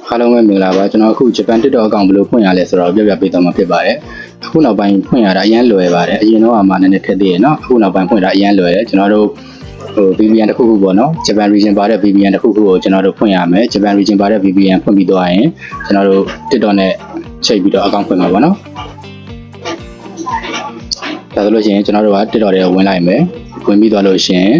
အားလုံးပဲမင်္ဂလာပါကျွန်တော်အခုဂျပန် TikTok အကောင့်ဘယ်လိုဖွင့်ရလဲဆိုတော့ပြောပြပေးသွားမှာဖြစ်ပါတယ်အခုနောက်ပိုင်းဖွင့်ရတာအရင်လွယ်ပါတယ်အရင်တော့မှနည်းနည်းခက်သေးရနော်အခုနောက်ပိုင်းဖွင့်တာအရင်လွယ်တယ်ကျွန်တော်တို့VPN တစ်ခုခုပေါ့နော် Japan region ပါတဲ့ VPN တစ်ခုခုကိုကျွန်တော်တို့ဖွင့်ရမယ် Japan region ပါတဲ့ VPN ဖွင့်ပြီးသွားရင်ကျွန်တော်တို့ TikTok နဲ့ချိန်ပြီးတော့အကောင့်ဖွင့်မှာပေါ့နော်ဒါဆိုလို့ရှိရင်ကျွန်တော်တို့က TikTok ထဲဝင်လိုက်မယ်ဝင်ပြီးသွားလို့ရှိရင်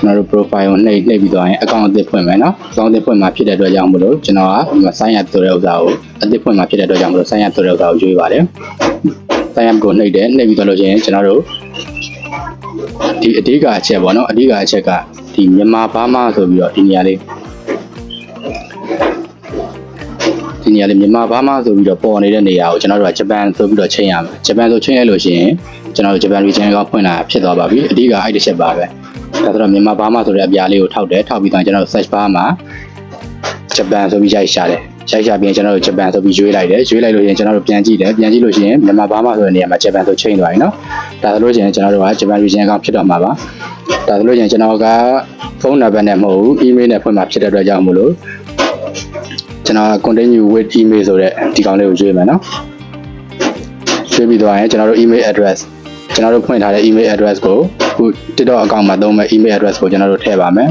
ကျွန်တော်တို့ profile ကိုနှိပ်ပြီးသွားရင် account အသစ်ဖွင့်မယ်နော် account အသစ်ဖွင့်မှာဖြစ်တဲ့အတွက်ကြောင့်မလို့ကျွန်တော်က sign up ဆိုတဲ့ဥစ္စာကိုအသစ်ဖွင့်မှာဖြစ်တဲ့အတွက်ကြောင့်မလို့ sign up ဆိုတဲ့ဥစ္စာကိုရွေးပါတယ် sign up ကိုနှိပ်ပြီးသွားလို့ရှိရင်ကျွန်တော်တို့ဒီအဓိကအချက်ပေါ့နော်အဓိကအချက်ကဒီမြန်မာဘာမှဆိုပြီးတော့ဒီနေရာလေးမြန်မာဘာမှဆိုပြီးတော့ပေါ်နေတဲ့နေရာကိုကျွန်တော်တို့ကဂျပန်ဆိုပြီးတော့ချိန်ရမယ်ဂျပန်ဆိုချိန်ရလို့ရှိရင်ကျွန်တော်တို့ဂျပန် region ကဖွင့်လာဖြစ်သွားပါပြီအဓိကအဲ့တစ်ချက်ပါပဲဒါဆိုတော့မြန်မာဘာမှဆိုတဲ့အပြားလေးကိုထောက်ပြီးတော့ကျွန်တော်တို့ search bar မှာဂျပန်ဆိုပြီးရိုက်ရှာတယ်ပြီးရင်ကျွန်တော်တို့ဂျပန်ဆိုပြီးရွေးလိုက်လို့ရှိရင်ကျွန်တော်တို့ပြန်ကြည့်လို့ရှိရင်မြန်မာဘာမှဆိုတဲ့နေရာမှာဂျပန်ဆိုချိန်သွားပြီနော်ဒါဆိုလို့ရှိရင်ကျွန်တော်တို့ကဂျပန် region ကဖြစ်တော့မှာပါဒါဆိုလို့ရှိရင်ကျွန်တော်ကဖုန်းနံပါတ်နဲ့မဟုတ်ဘူး email နဲ့ဖွင့်မှာဖြစ်တဲ့အတွက်ကြောင့်မို့လို့ကျွန်တော် continue with email ဆိုတဲ့ဒီကောင်လေးကိုရွေးမယ်နော်ရွေးပြီးသွားရင်ကျွန်တော်တို့ email address ကျွန်တော်တို့ဖွင့်ထားတဲ့ email address ကိုအခု TikTok အကောင့်မှာသုံးမဲ့ email address ကိုကျွန်တော်တို့ထည့်ပါမယ်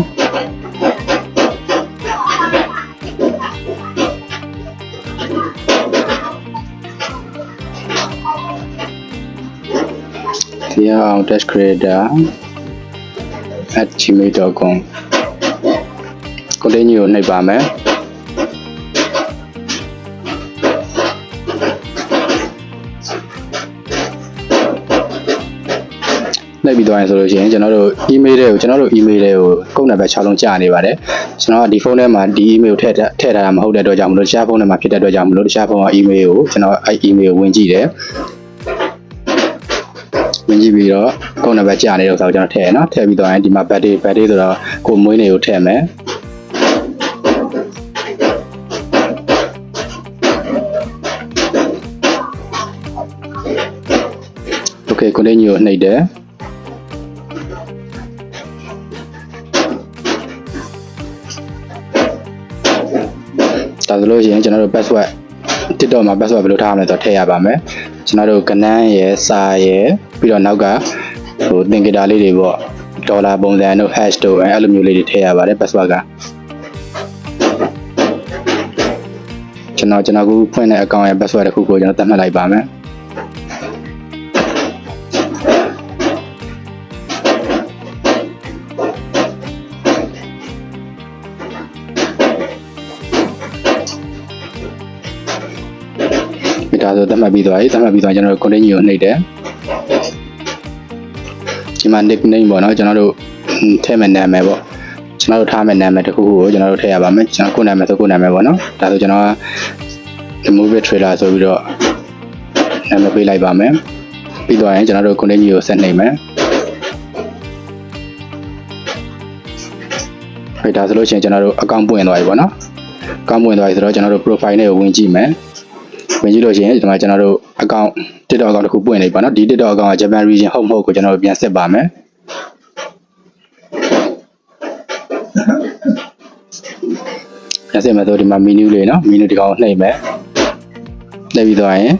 ဒီအောင် dash creator@gmail.com continue ကိုနှိပ်ပါမယ်နှိပ်ပြီးသွားရင်ဆိုလို့ရှိရင်ကျွန်တော်တို့ email တွေကိုကုတ်နံပါတ်6လုံးကြာနေပါတယ်ကျွန်တော်ကဒီဖုန်းထဲမှာဒီ email ထည့်ထားတာမဟုတ်တဲ့အတွက်ကြောင့်မလို့တခြားဖုန်းထဲမှာဖြစ်တဲ့အတွက်ကြောင့်မလို့တခြားဖုန်းက email ကိုကျွန်တော်အဲ့ email ကိုဝင်ကြည့်တယ်ဝင်ကြည့်ပြီးတော့ကုတ်နံပါတ်ကြာနေတဲ့ဥစ္စာကိုကျွန်တော်ထည့်ရနော်ထည့်ပြီးသွားရင်ဒီမှာ birthday ဆိုတော့ကိုမွေးနေ့ကိုထည့်မယ်Okay continue ကိုနှိပ်တယ်ဒါဆိုလို့ရှိရင်ကျွန်တော်တို့ password TikTok မှာ password ဘယ်လိုထားရမလဲဆိုတော့ထည့်ရပါမယ်ကျွန်တော်တို့ကနန်းရယ်စာရယ်ပြီးတော့နောက်ကသင်္ကေတလေးတွေပေါ့ဒေါ်လာပုံစံတို့ hash တို့အဲ့လိုမျိုးလေးတွေထည့်ရပါတယ် password ကကျွန်တော်ခုဖွင့်တဲ့ account ရဲ့ password တစ်ခုကိုကျွန်တော်သတ်မှတ်လိုက်ပါမယ်ဒါဆိုသတ်မှတ်ပြီးသွားကျွန်တော်တို့ continue ကိုနှိပ်တယ်ဒီမှာ nickname ပေါ့နော်ကျွန်တော်တို့ထည့်မယ်နာမည်ပေါ့ကျွန်တော်တို့ထားမယ်နာမည်တစ်ခုခုကိုကျွန်တော်တို့ထည့်ရပါမယ်ကျွန်တော်ကိုနာမည်ဆိုကိုနာမည်ပေါ့နော်ဒါဆိုကျွန်တော်က movie trailer ဆိုပြီးတော့နာမည်ပေးလိုက်ပါမယ်ပြီးသွားရင်ကျွန်တော်တို့ continue ကိုဆက်နှိပ်မယ်ဒါဆိုလို့ရှိရင်ကျွန်တော်တို့ account ပွင့်သွားပြီပေါ့နော် account ပွင့်သွားပြီဆိုတော့ကျွန်တော်တို့ profile နဲ့ဝင်ကြည့်မယ်ဝင်ကြည့်လို့ရှိရင်ဒီမှာကျွန်တော်တို့ account TikTok account တစ်ခုပွင့်နေပါနော်ဒီ TikTok account က Japan region ဟုတ်မဟုတ်ကိုကျွန်တော်တို့ပြန်ဆက်ပါမယ်ပြန်ဆက်မယ်ဆိုဒီမှာ menu လေးနော် menu ဒီကောင်နှိပ်မယ်နှိပ်ပြီးသွားရင်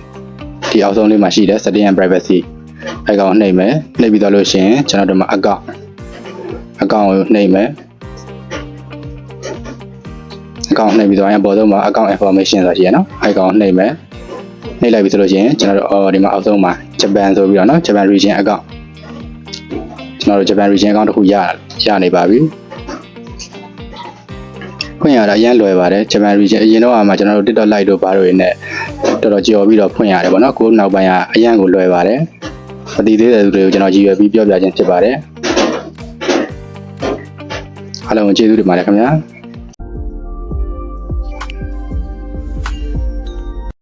ဒီအောက်ဆုံးလေးမှာရှိတဲ့ setting and privacy အဲကောင်နှိပ်မယ်နှိပ်ပြီးသွားလို့ရှိရင်ကျွန်တော်တို့မှာ account ကိုနှိပ်မယ်account နှိပ်ပြီးသွားရင်ပေါ်ဆုံးမှာ account information ဆိုတာရှိရနော်အဲကောင်နှိပ်မယ်နှိပ်လိုက်ပြီဆိုလို့ရှိရင်ကျွန်တော်တို့ဒီမှာအောက်ဆုံးမှာ Japan ဆိုပြီးတော့နော် Japan region account ကျွန်တော်တို့ Japan region account တစ်ခုရနေပါပြီဖွင့်ရတာအရင်လွယ်ပါတယ် Japan region အရင်တော့မှကျွန်တော်တို့ TikTok live တို့ဘာလို့နဲ့တော်တော်ကြော်ပြီးတော့ဖွင့်ရတယ်ပေါ့နော်ကိုနောက်ပိုင်းကအရင်ကိုလွယ်ပါတယ်မသိသေးတဲ့သူတွေကိုကျွန်တော်ရည်ရွယ်ပြီးပြောပြခြင်းဖြစ်ပါတယ်အားလုံးကျေးဇူးတင်ပါတယ်ခင်ဗျာ